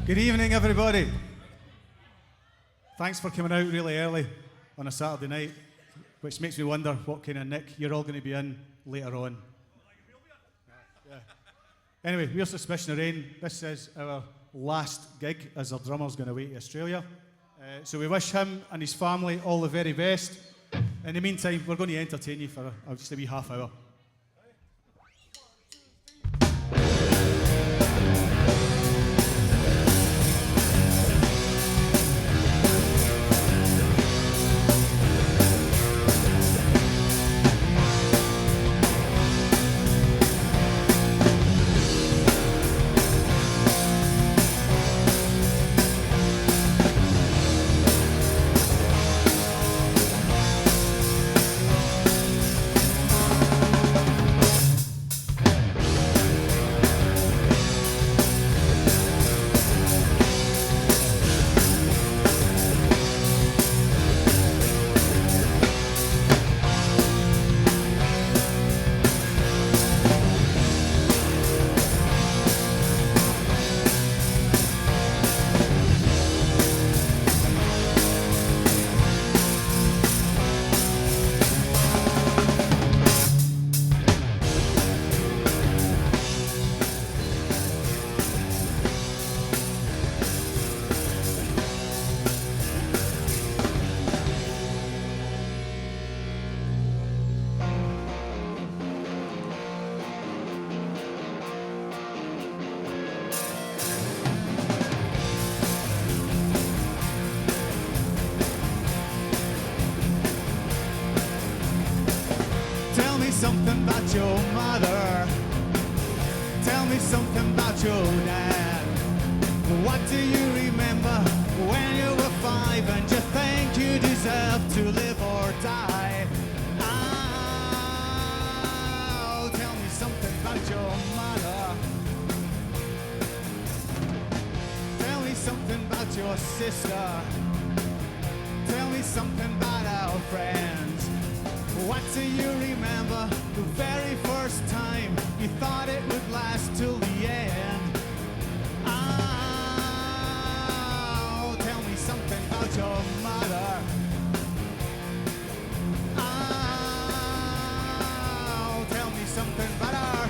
Good evening, everybody. Thanks for coming out really early on a Saturday night, which makes me wonder what kind of nick you're all going to be in later on. Yeah. Anyway, we're Suspicion of Rain. This is our last gig as our drummer's going away to Australia. So we wish him and his family all the very best. In the meantime, we're going to entertain you for just a wee half hour. Something about your mother. Tell me something about your dad. What do you remember when you were 5 and you think you deserve to live or die? Oh, tell me something about your mother. Tell me something about your sister. Tell me something about our friends. What do you remember the very first time you thought it would last till the end? Oh, tell me something about your mother. Oh, tell me something about her.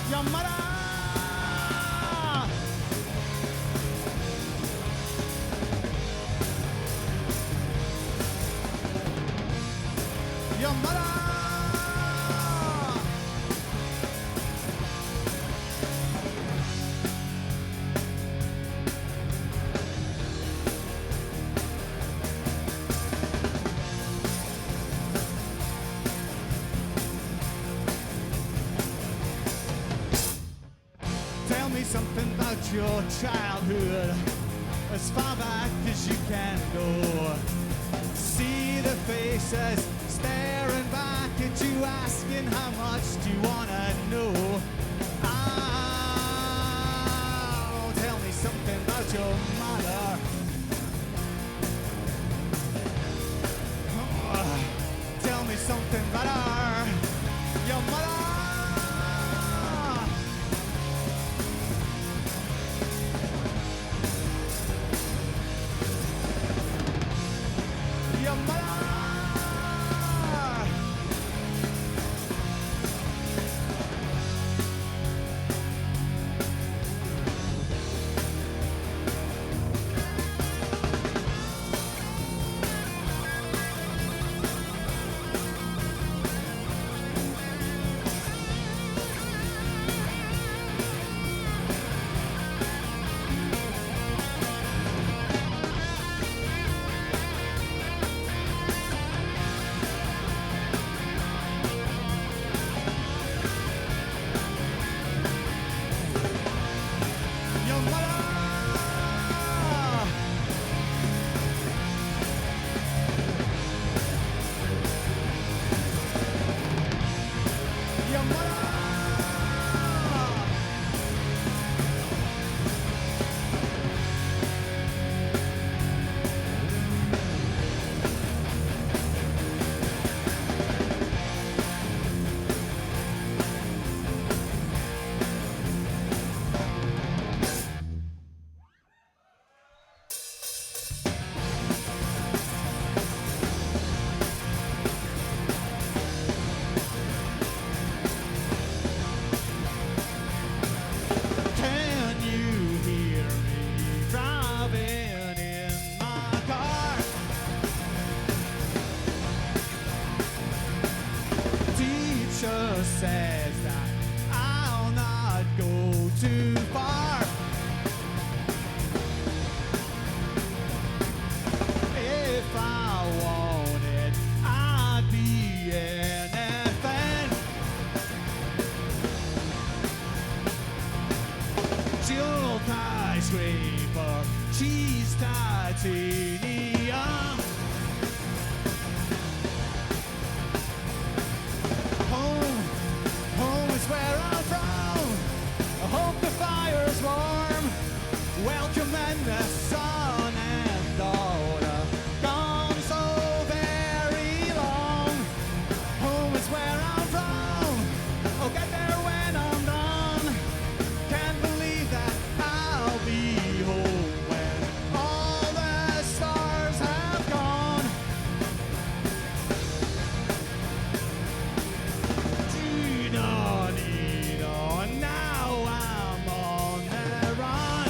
Your mother. Your mother! Tell me something about your childhood, as far back as you can go. See the faces staring back at you, asking how much do you wanna know? Oh, tell me something about your mother. Oh, tell me something about her. Your mother. Your mother. just says that I'll not go too far. If I wanted, I'd be anything. Jewel pie scraper, cheese titanium. Home is where I'm from. I hope the fire's warm. Welcome in the sun and daughter. Gone so very long. Home is where I'm from. I'll get there when I'm done. Can't believe that I'll be home when all the stars have gone. Now I'm on the run.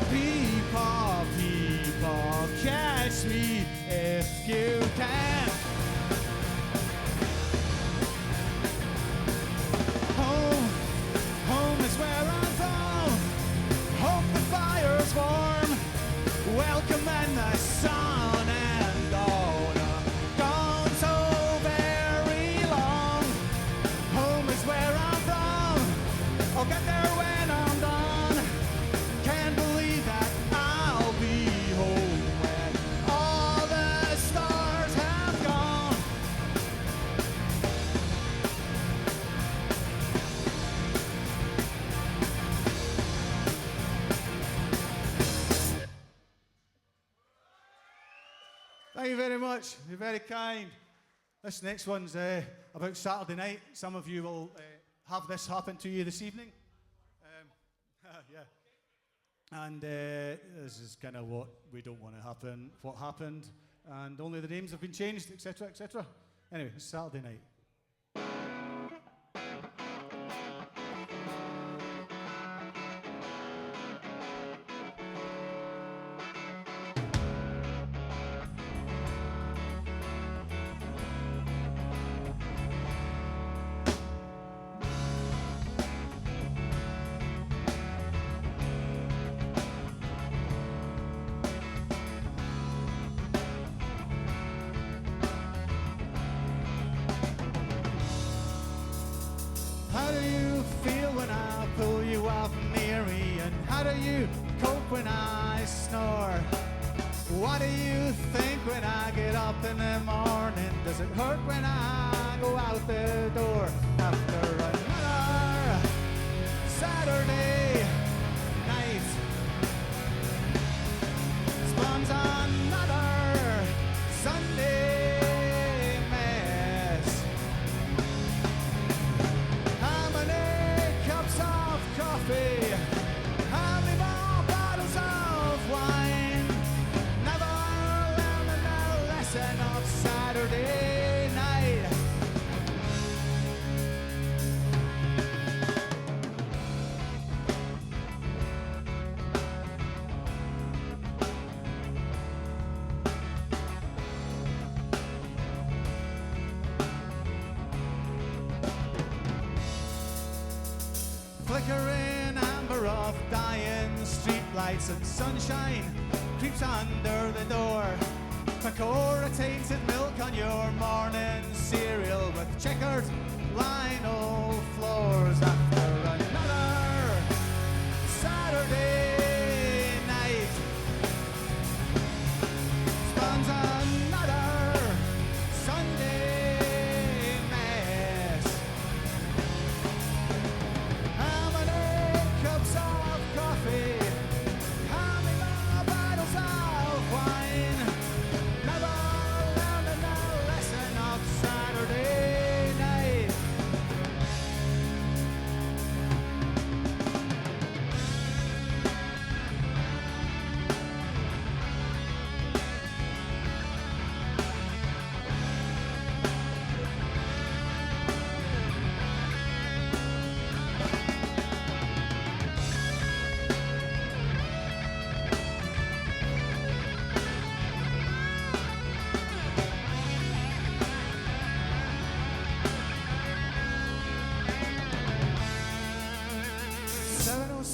People, catch me if you can. Home is where I'm from. Hope the fire's warm. Welcome in the sun and daughter. Gone so very long. Home is where I'm from. I'll get there when I'm done. Can't believe that I'll be home when all the stars have gone. Thank you very much. You're very kind. This next one's about Saturday night. Some of you will have this happen to you this evening. Yeah. And this is kind of what we don't want to happen, what happened, and only the names have been changed, etc., etc. Anyway, it's Saturday night. How do you feel when I pull you up near me? And how do you cope when I snore? What do you think when I get up in the morning? Does it hurt when I go out the door? After another Saturday night spawns another Sunday mess. How many cups of coffee? How many more bottles of wine? Never learned the lesson of Saturday night. Flickering amber of dying streetlights and sunshine creeps under the door. Pecora tainted milk on your morning cereal with checkered lino floors. After another Saturday night spawns another Sunday mess. How many cups of coffee? How many more bottles of wine? Never learned the lesson of Saturday night.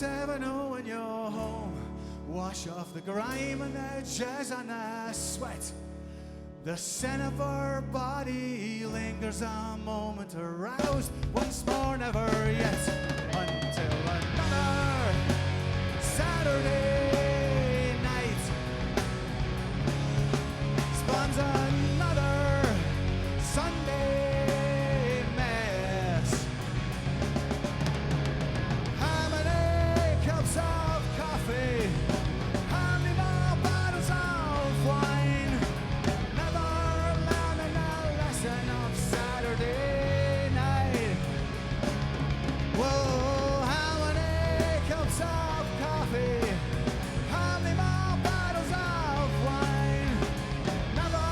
7:00 when you're home. Wash off the grime and the jizz and the sweat. The scent of her body lingers a moment aroused once more, never yet, until another Saturday night spawns another Sunday mess. How many cups of coffee? How many more bottles of wine? Never learning a lesson of Saturday night. Whoa, how many cups of coffee? How many more bottles of wine? Never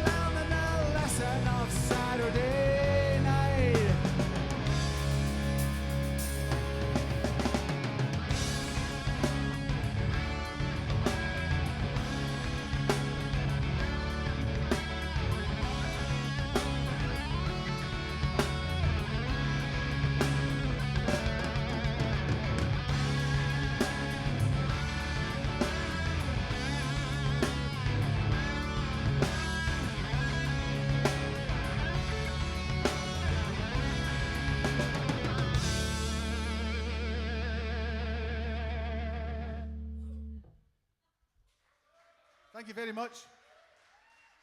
learning a lesson of Saturday night. Thank you very much.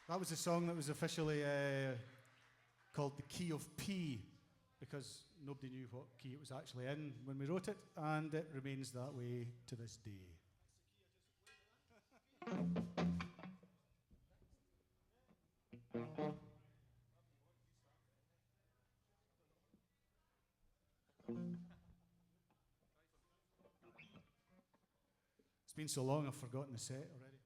That was a song that was officially called The Key of P, because nobody knew what key it was actually in when we wrote it, and it remains that way to this day. It's been so long I've forgotten the set already.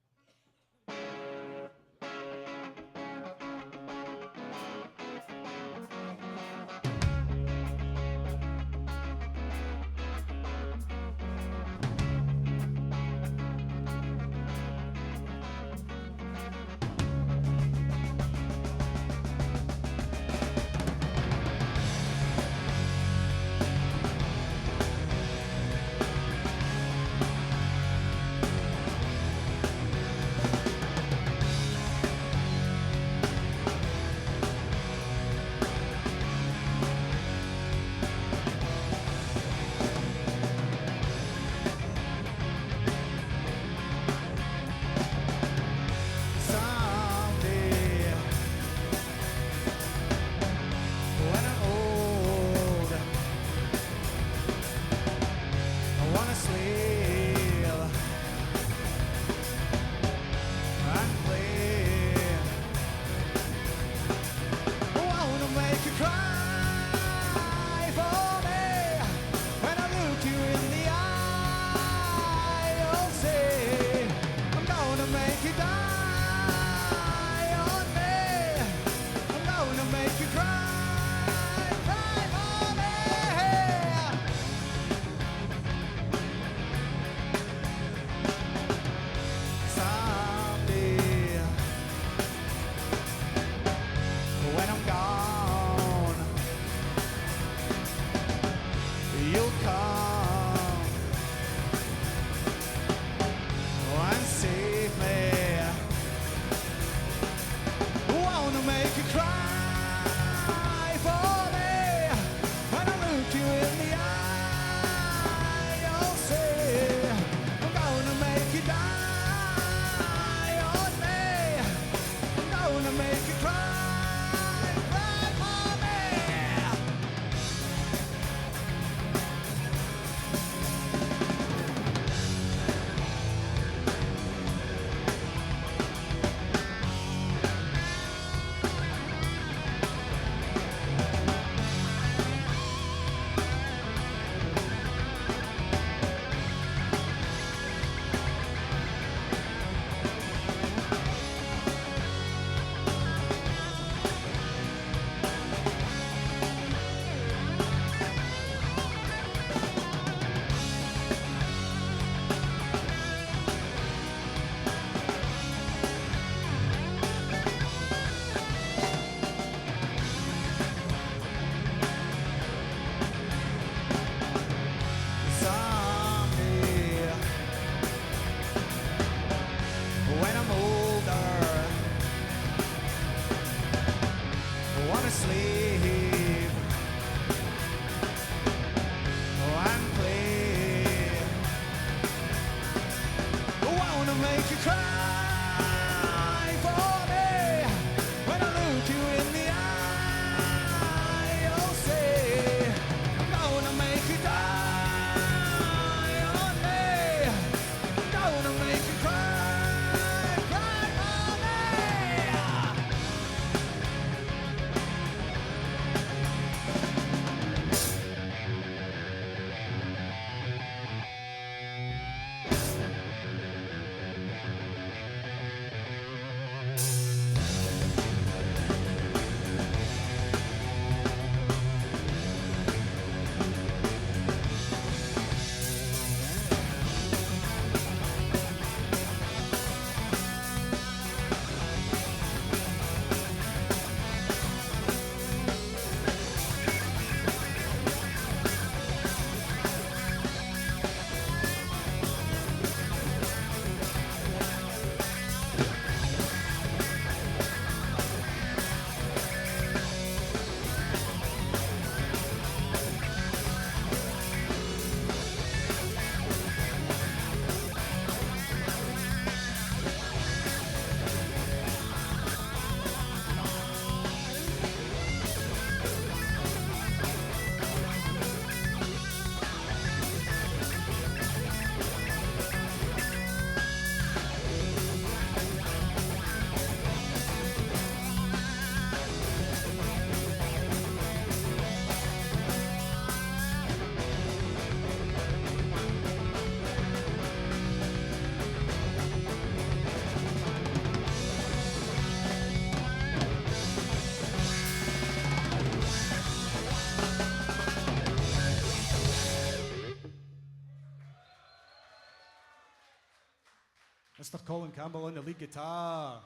Mr. Colin Campbell on the lead guitar.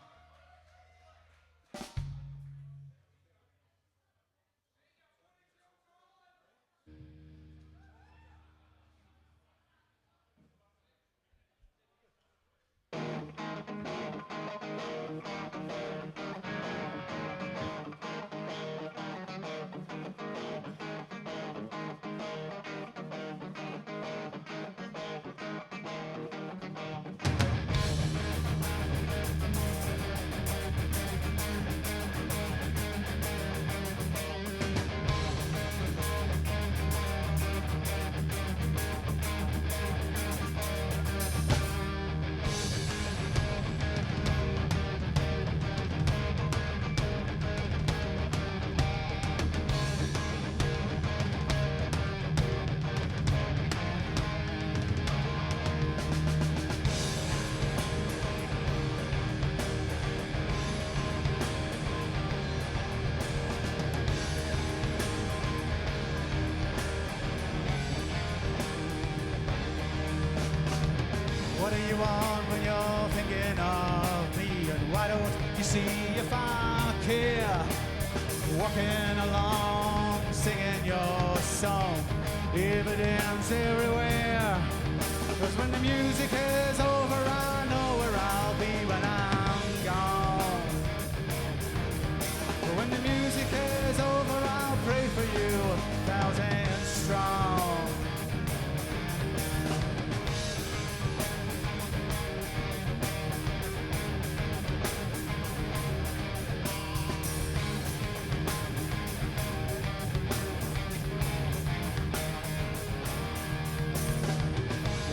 What do you want when you're thinking of me? And why don't you see if I care? Walking along, singing your song, evidence everywhere. 'Cause when the music is over, I know where I'll be when I'm gone. But when the music is over, I'll pray for you, 1,000 strong.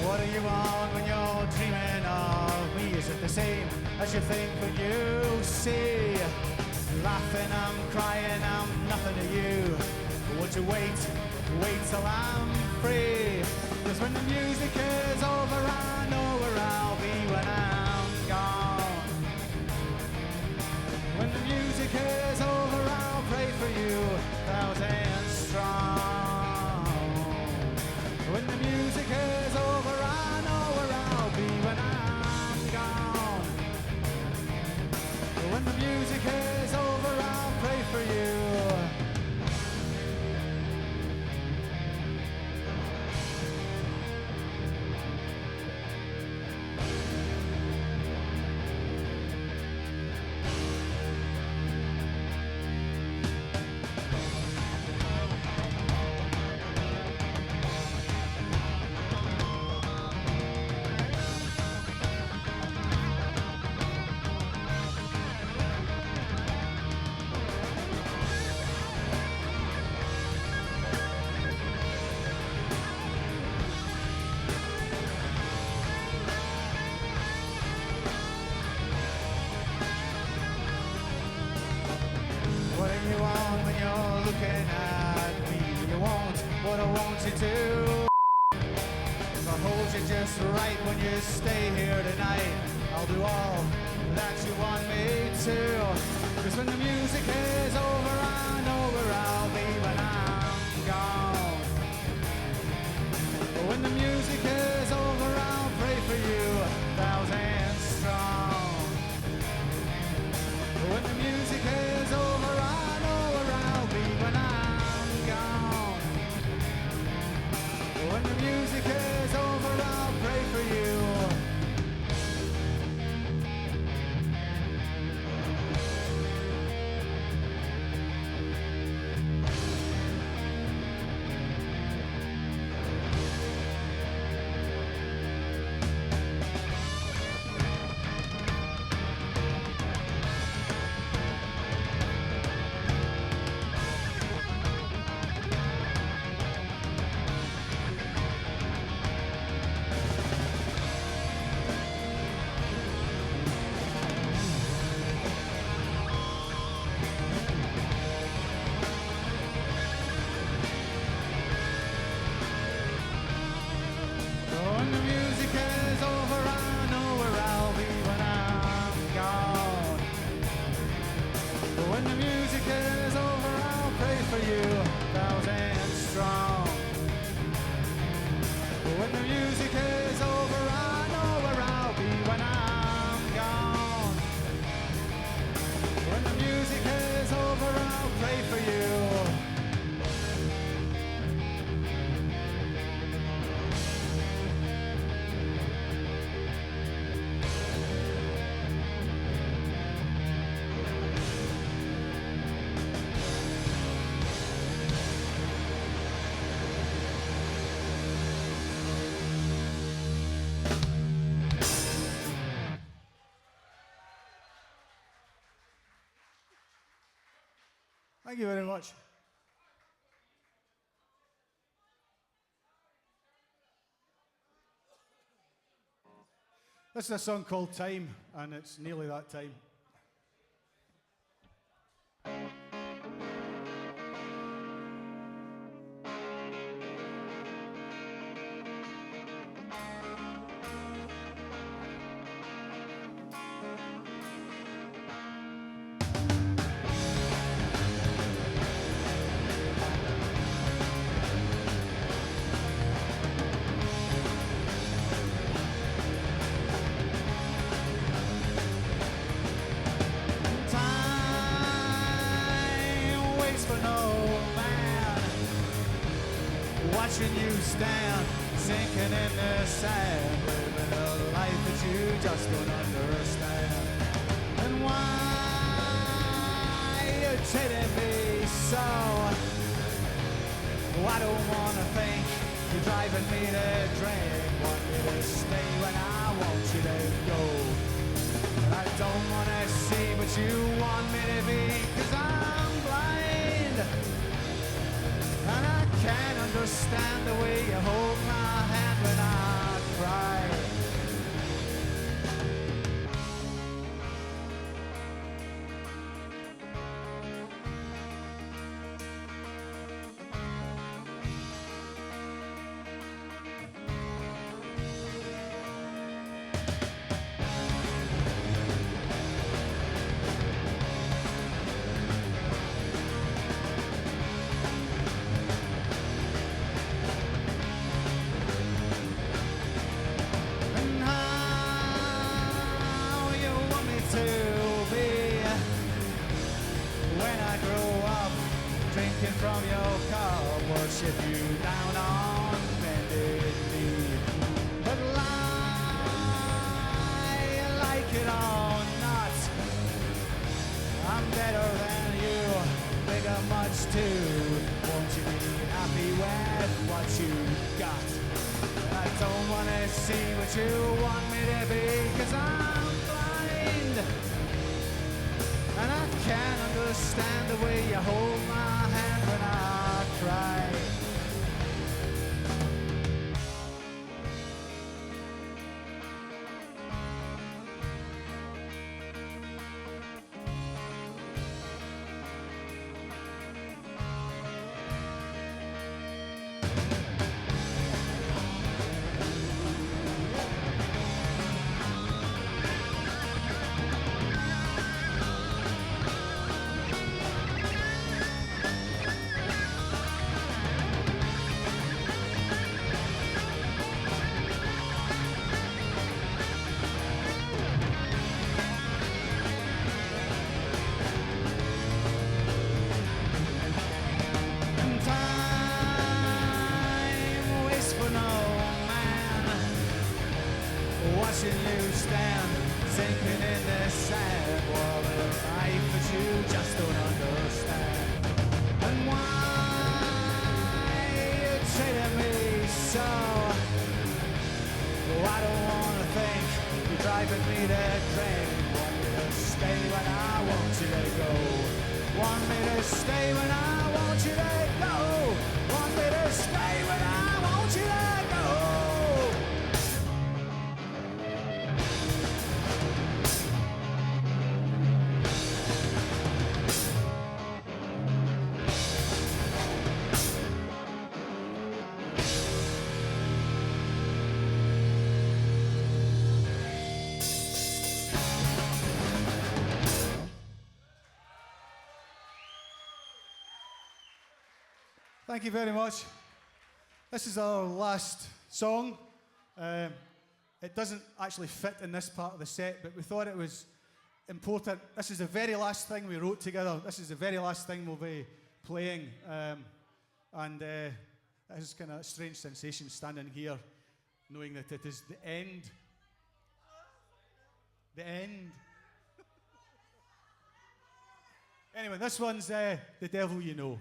What do you want when you're dreaming of me? Is it the same as you think when you see? Laughing, I'm crying, I'm nothing to you. But would you wait till I'm free? 'Cause when the music is over, I know where I'll be when I'm gone. When the music is over, I'll pray for you, 1,000 strong. When the music is over, I know where I'll be when I'm gone. When the music is over, I'll pray for you. What do you want when you're looking at me? You want what I want you to. If I hold you just right when you stay here tonight, I'll do all that you want me to. 'Cause when the music is over, I know where I'll be when I'm gone. But when the music is over, I'll pray for you, 1,000 strong. But when the music is over, I know where I'll be when I'm gone. But when the music is over, I'll pray for you. When the music is over, I know where I'll be when I'm gone. But when the music is over, I'll pray for you, 1,000 strong. But when the music is over, I know where I'll be when I'm Thank you very much. This is a song called Time, and it's nearly that time. Watching you stand, sinking in the sand, living a life that you just don't understand. And why you treating me so? I don't wanna think, you're driving me to drink. Want me to stay when I want you to go. And I don't wanna see what you want me to be, 'cause I'm blind. And I can't understand the way you hold my hand when I cry. From your car, worship you down on bended knee. But lie, like it or not, I'm better than you, bigger much too. Won't you be happy with what you got? I don't wanna see what you want me to be, 'cause I'm blind. And I can't understand the way you hold my hand when I cry. Watching you stand, sinking in the sand, world of life that you just don't understand. And why you treating me so? Oh, I don't wanna think, you're driving me to drink. Want me to stay when I want you to go. Want me to stay when I want you to go. Want me to stay when I want you to go. Thank you very much. This is our last song. It doesn't actually fit in this part of the set, but we thought it was important. This is the very last thing we wrote together. This is the very last thing we'll be playing. It is kind of a strange sensation standing here, knowing that it is the end. The end. Anyway, this one's The Devil You Know.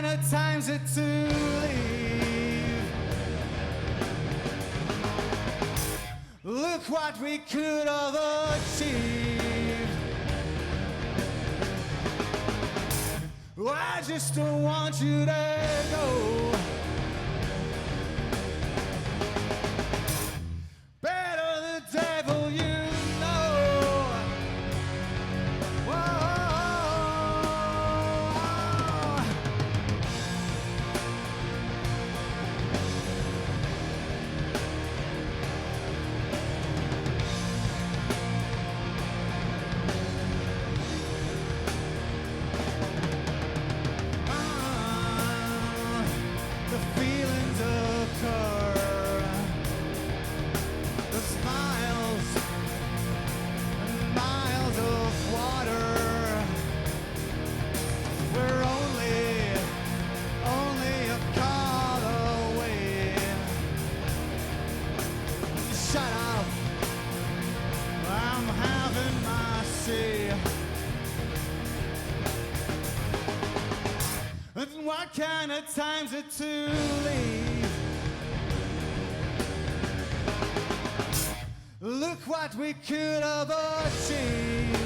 kind of time's it to leave? Look what we could have achieved. I just don't want you to go. Better the devil you know. Whoa. The feelings occur. The smiles and miles of water. We're only a call away. Shut up, I'm having my say. And what kind of time's it to leave? Look what we could have achieved.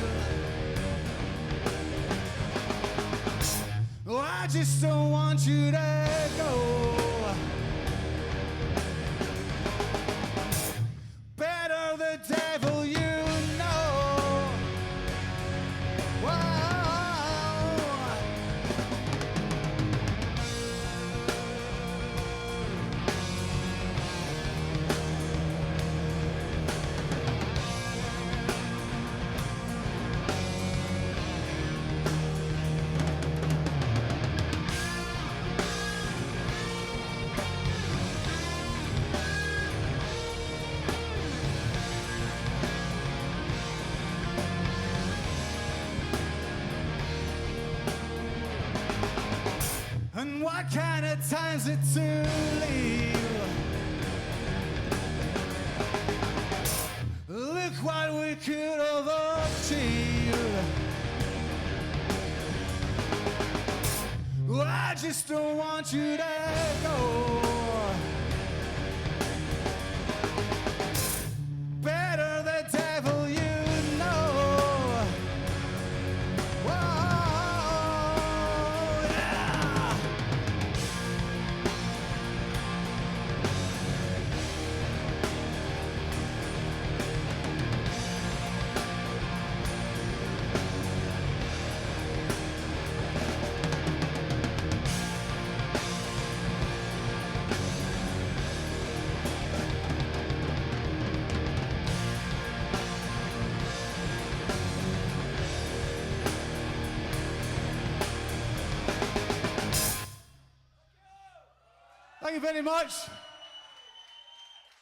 Oh, I just don't want you to go. Better the devil you know. Whoa. And what kind of time's it to leave? Look what we could have achieved. I just don't want you to go. Better the devil you know. Whoa, yeah. Thank you very much.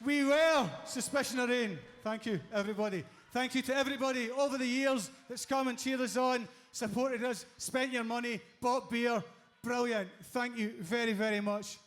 We were Suspicion of Rain. Thank you, everybody. Thank you to everybody over the years that's come and cheered us on, supported us, spent your money, bought beer. Brilliant. Thank you very, very much.